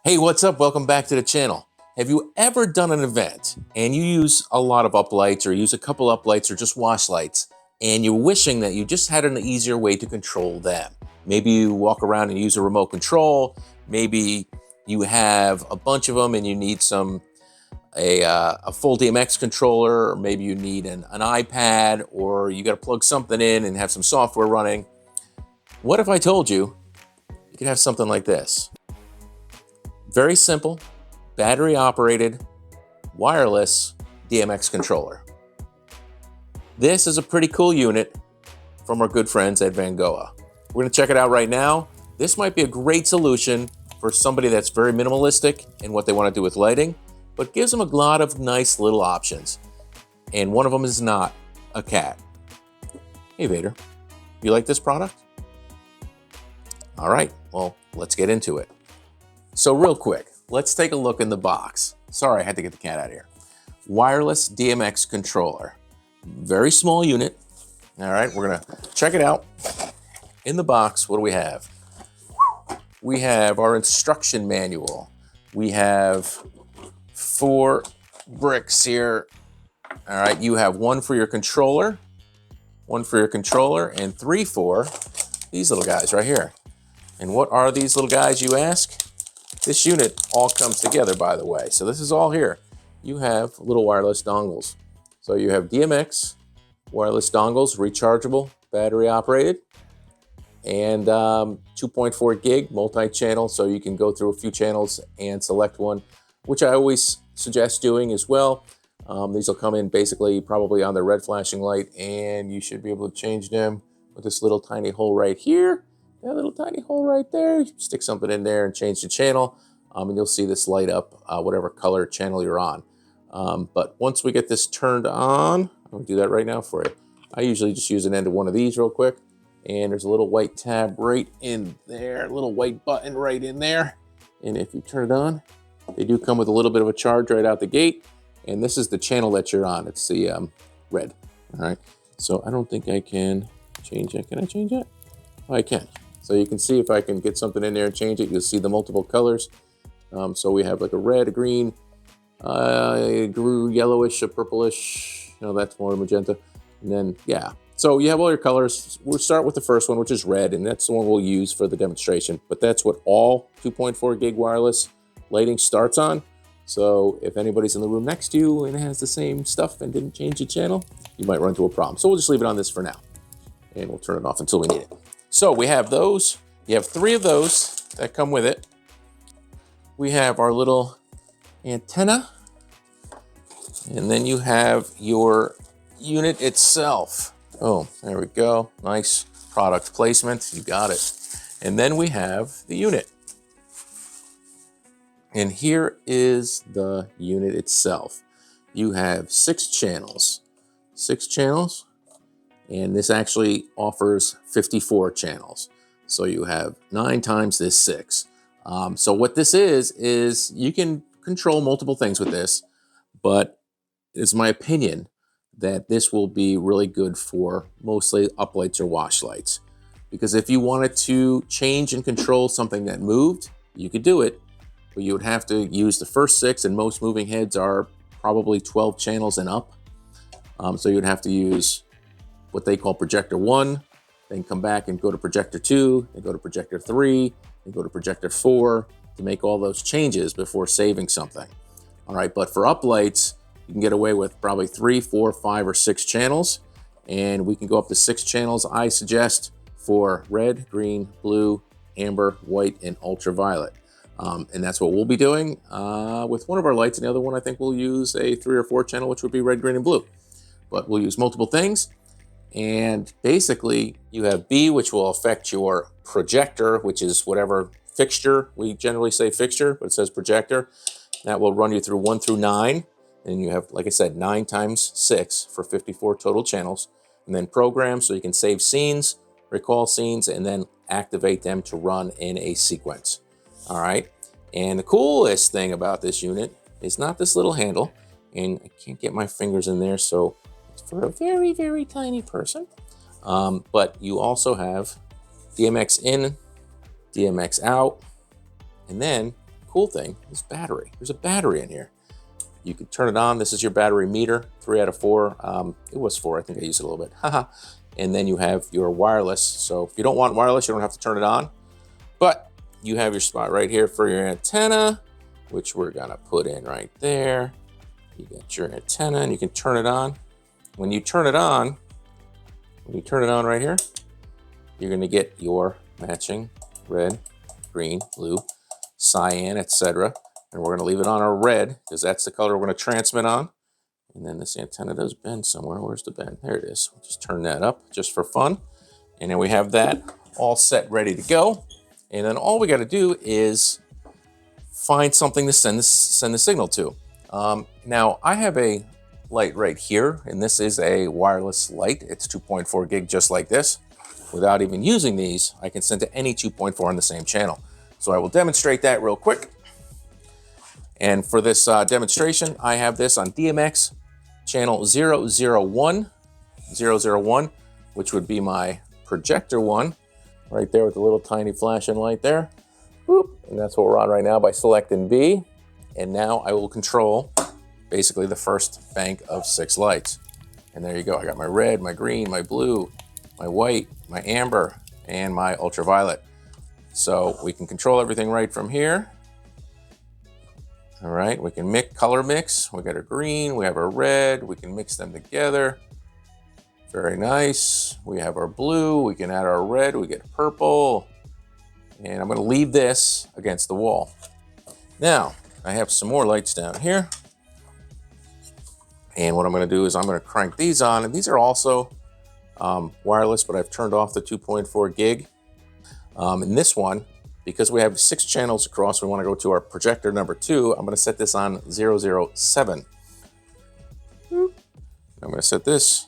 Hey, what's up? Welcome back to the channel. Have you ever done an event and you use a lot of uplights or use a couple uplights or just wash lights and you're wishing that you just had an easier way to control them? Maybe you walk around and use a remote control. Maybe you have a bunch of them and you need a full DMX controller, or maybe you need an iPad, or you got to plug something in and have some software running. What if I told you you could have something like this? Very simple, battery operated, wireless DMX controller. This is a pretty cool unit from our good friends at Vangoa. We're gonna check it out right now. This might be a great solution for somebody that's very minimalistic in what they wanna do with lighting, but gives them a lot of nice little options. And one of them is not a cat. Hey Vader, you like this product? All right, well, let's get into it. So real quick, let's take a look in the box. Sorry, I had to get the cat out of here. Wireless DMX controller. Very small unit. All right, we're gonna check it out. In the box, what do we have? We have our instruction manual. We have 4 bricks here. All right, you have one for your controller, and 3 for these little guys right here. And what are these little guys, you ask? This unit all comes together, by the way. So this is all here. You have little wireless dongles. So you have DMX wireless dongles, rechargeable, battery operated, and 2.4 gig multi-channel. So you can go through a few channels and select one, which I always suggest doing as well. These will come in basically probably on the red flashing light, and you should be able to change them with this little tiny hole right here. That little tiny hole right there, you stick something in there and change the channel, and you'll see this light up whatever color channel you're on. But once we get this turned on, I'm gonna do that right now for you. I usually just use an end of one of these real quick, and there's a little white tab right in there, a little white button right in there. And if you turn it on, they do come with a little bit of a charge right out the gate, and this is the channel that you're on. It's the red, all right? So I don't think I can change it. Can I change it? Oh, I can. So you can see if I can get something in there and change it, you'll see the multiple colors. So we have like a red, a green, yellowish, a purplish, that's more magenta. And then, yeah. So you have all your colors. We'll start with the first one, which is red, and that's the one we'll use for the demonstration. But that's what all 2.4 gig wireless lighting starts on. So if anybody's in the room next to you and has the same stuff and didn't change the channel, you might run into a problem. So we'll just leave it on this for now, and we'll turn it off until we need it. So we have those. You have 3 of those that come with it. We have our little antenna, and then you have your unit itself. Oh, there we go. Nice product placement. You got it. And then we have the unit. And here is the unit itself. You have 6 channels. 6 channels. And this actually offers 54 channels. So you have 9 times this 6. So what this is you can control multiple things with this, but it's my opinion that this will be really good for mostly uplights or wash lights. Because if you wanted to change and control something that moved, you could do it, but you would have to use the first 6, and most moving heads are probably 12 channels and up. So you'd have to use what they call projector 1, then come back and go to projector 2, then go to projector 3, then go to projector 4 to make all those changes before saving something. All right, but for uplights, you can get away with probably 3, 4, 5, or 6 channels, and we can go up to 6 channels, I suggest, for red, green, blue, amber, white, and ultraviolet. And that's what we'll be doing with one of our lights, and the other one I think we'll use a 3 or 4 channel, which would be red, green, and blue. But we'll use multiple things. And basically you have B, which will affect your projector, which is whatever fixture. We generally say fixture, but it says projector. That will run you through 1 through 9. And you have, like I said, 9 times 6 for 54 total channels. And then program, so you can save scenes, recall scenes, and then activate them to run in a sequence. All right. And the coolest thing about this unit is not this little handle, and I can't get my fingers in there, so for a very, very tiny person. But you also have DMX in, DMX out, and then cool thing is battery. There's a battery in here. You can turn it on. This is your battery meter, 3 out of 4. It was 4, I think I used it a little bit. Haha. And then you have your wireless. So if you don't want wireless, you don't have to turn it on. But you have your spot right here for your antenna, which we're gonna put in right there. You get your antenna and you can turn it on. When you turn it on right here, you're gonna get your matching red, green, blue, cyan, etc. And we're gonna leave it on our red because that's the color we're gonna transmit on. And then this antenna does bend somewhere. Where's the bend? There it is. We'll just turn that up just for fun. And then we have that all set, ready to go. And then all we got to do is find something to send the signal to. Now I have a light right here, and this is a wireless light. It's 2.4 gig, just like this. Without even using these, I can send to any 2.4 on the same channel. So I will demonstrate that real quick. And for this demonstration, I have this on DMX channel 001, which would be my projector one, right there with the little tiny flashing light there. Boop. And that's what we're on right now by selecting B. And now I will control basically the first bank of 6 lights. And there you go. I got my red, my green, my blue, my white, my amber, and my ultraviolet. So we can control everything right from here. All right, we can color mix. We got our green, we have our red, we can mix them together. Very nice. We have our blue, we can add our red, we get purple. And I'm gonna leave this against the wall. Now, I have some more lights down here. And what I'm gonna do is I'm gonna crank these on, and these are also wireless, but I've turned off the 2.4 gig. In this one, because we have 6 channels across, we want to go to our projector number 2. I'm going to set this on 007. I'm going to set this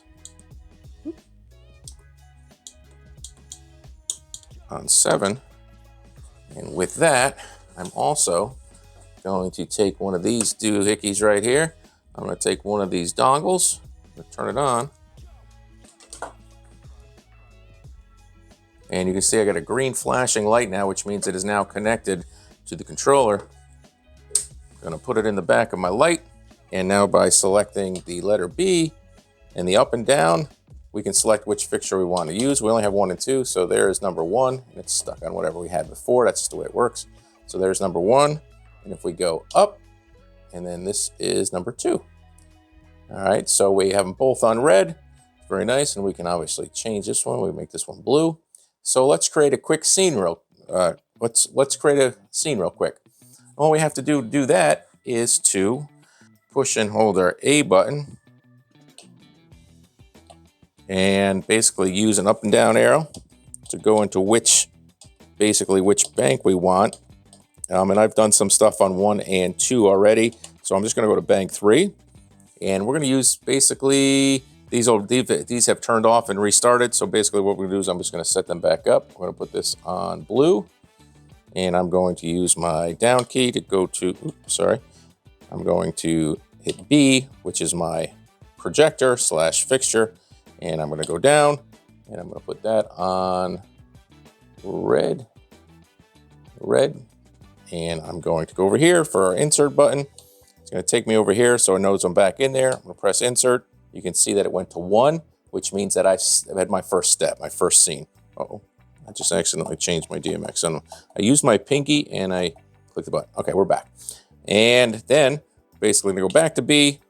on 7. And with that, I'm also going to take one of these doohickeys right here. I'm going to take one of these dongles, I'm going to turn it on. And you can see I got a green flashing light now, which means it is now connected to the controller. I'm gonna put it in the back of my light. And now by selecting the letter B and the up and down, we can select which fixture we want to use. We only have 1 and 2, so there's number 1, and it's stuck on whatever we had before. That's just the way it works. So there's number 1, and if we go up, and then this is number 2. All right, so we have them both on red. Very nice, and we can obviously change this one. We make this one blue. So let's create a quick scene let's create a scene real quick. All we have to do that is to push and hold our A button and basically use an up and down arrow to go into which bank we want. And I've done some stuff on 1 and 2 already. So I'm just gonna go to bank 3, and we're gonna use basically these have turned off and restarted. So basically what we're gonna do is I'm just gonna set them back up. I'm gonna put this on blue, and I'm going to use my down key to go to, I'm going to hit B, which is my projector / fixture. And I'm gonna go down, and I'm gonna put that on red. And I'm going to go over here for our insert button. It's gonna take me over here so it knows I'm back in there. I'm gonna press insert. You can see that it went to 1, which means that I had my first step, my first scene. Uh-oh, I just accidentally changed my DMX. I used my pinky and I clicked the button. Okay, we're back. And then basically gonna go back to B,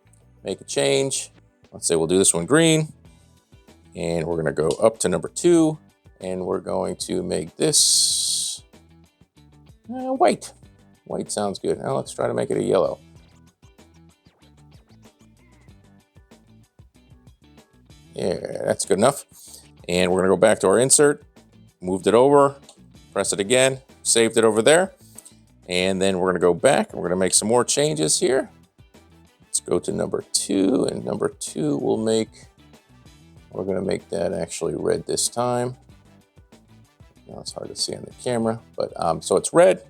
make a change. Let's say we'll do this one green. And we're gonna go up to number 2, and we're going to make this white. White sounds good. Now let's try to make it a yellow. Yeah, that's good enough. And we're gonna go back to our insert, moved it over, press it again, saved it over there. And then we're gonna go back and we're gonna make some more changes here. Let's go to number 2, and number 2 we're gonna make that actually red this time. Now it's hard to see on the camera, but so it's red.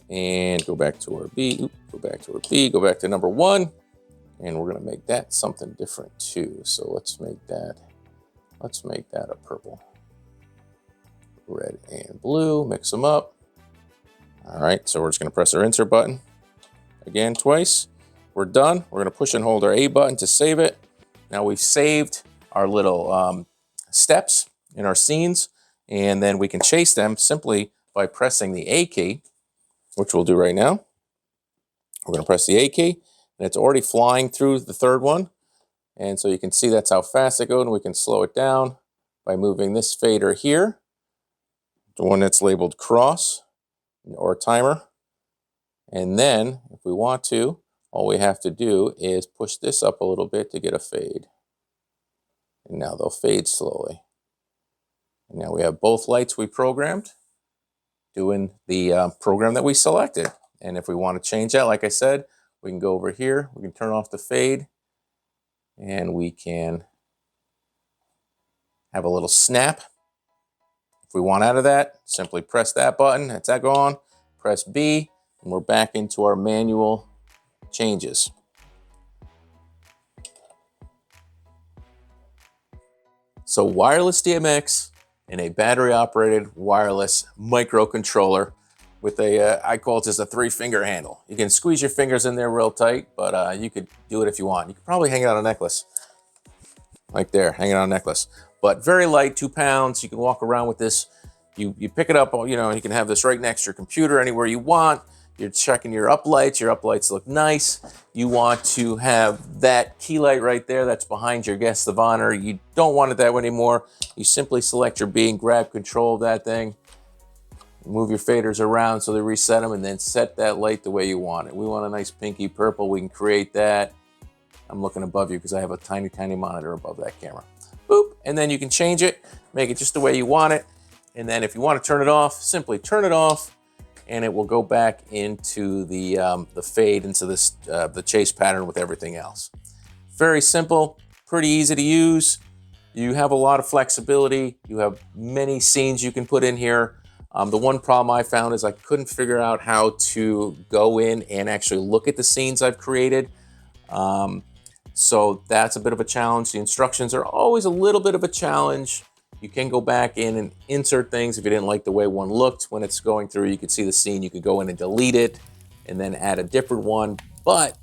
And go back to our B, go back to our B, go back to number 1. And we're gonna make that something different too. So let's make that a purple. Red and blue, mix them up. All right, so we're just gonna press our insert button again twice. We're done. We're gonna push and hold our A button to save it. Now we've saved our little steps in our scenes, and then we can chase them simply by pressing the A key, which we'll do right now. We're gonna press the A key, and it's already flying through the third one. And so you can see that's how fast it goes, and we can slow it down by moving this fader here, the one that's labeled cross or timer. And then if we want to, all we have to do is push this up a little bit to get a fade. And now they'll fade slowly. And now we have both lights we programmed doing the program that we selected. And if we want to change that, like I said, we can go over here, we can turn off the fade, and we can have a little snap. If we want out of that, simply press that button, that's that gone, press B, and we're back into our manual changes. So wireless DMX and a battery-operated wireless microcontroller with a, I call it just a 3-finger handle. You can squeeze your fingers in there real tight, but you could do it if you want. You could probably hang it on a necklace. Like there, hanging on a necklace. But very light, 2 pounds. You can walk around with this. You pick it up, you know, you can have this right next to your computer anywhere you want. You're checking your uplights. Your uplights look nice. You want to have that key light right there that's behind your guest of honor. You don't want it that way anymore. You simply select your B and grab control of that thing. Move your faders around so they reset them, and then set that light the way you want it. We want a nice pinky purple. We can create that. I'm looking above you because I have a tiny, tiny monitor above that camera. Boop, and then you can change it, make it just the way you want it. And then if you want to turn it off, simply turn it off, and it will go back into the fade, into this the chase pattern with everything else. Very simple, pretty easy to use. You have a lot of flexibility. You have many scenes you can put in here. The one problem I found is I couldn't figure out how to go in and actually look at the scenes I've created. So that's a bit of a challenge. The instructions are always a little bit of a challenge. You can go back in and insert things if you didn't like the way one looked when it's going through. You could see the scene, you could go in and delete it and then add a different one. But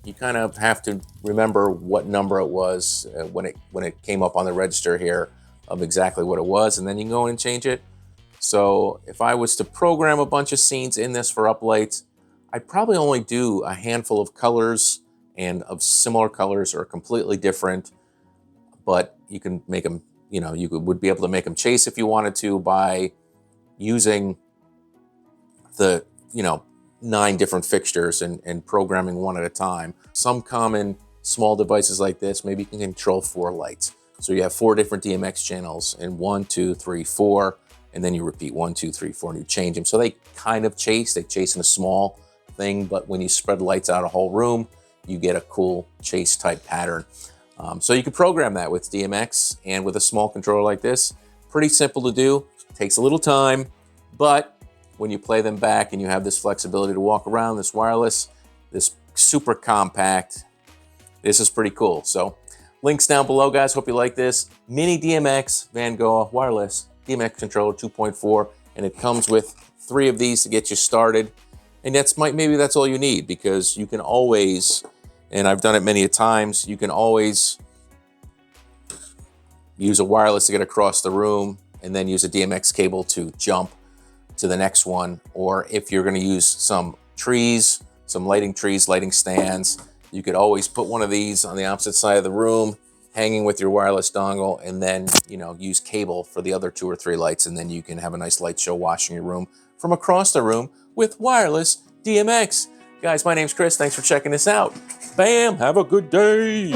you kind of have to remember what number it was when it came up on the register here of exactly what it was, and then you can go in and change it. So if I was to program a bunch of scenes in this for uplights, I'd probably only do a handful of colors and of similar colors or completely different, but you can make them, you know, you would be able to make them chase if you wanted to by using the, 9 different fixtures and programming one at a time. Some common small devices like this, maybe you can control 4 lights. So you have 4 different DMX channels in 1, 2, 3, 4, and then you repeat 1, 2, 3, 4, and you change them. So they kind of chase, they chase in a small thing, but when you spread lights out a whole room, you get a cool chase type pattern. So you can program that with DMX and with a small controller like this. Pretty simple to do, takes a little time, but when you play them back and you have this flexibility to walk around, this wireless, this super compact, this is pretty cool. So links down below, guys. Hope you like this. Mini DMX Vangoa wireless DMX controller 2.4, and it comes with 3 of these to get you started. And maybe that's all you need, because you can always, and I've done it many a times, you can always use a wireless to get across the room and then use a DMX cable to jump to the next one. Or if you're going to use some trees, some lighting trees, lighting stands, you could always put one of these on the opposite side of the room, hanging with your wireless dongle, and then, use cable for the other 2 or 3 lights, and then you can have a nice light show washing your room from across the room with wireless DMX. Guys, my name's Chris. Thanks for checking this out. Bam! Have a good day.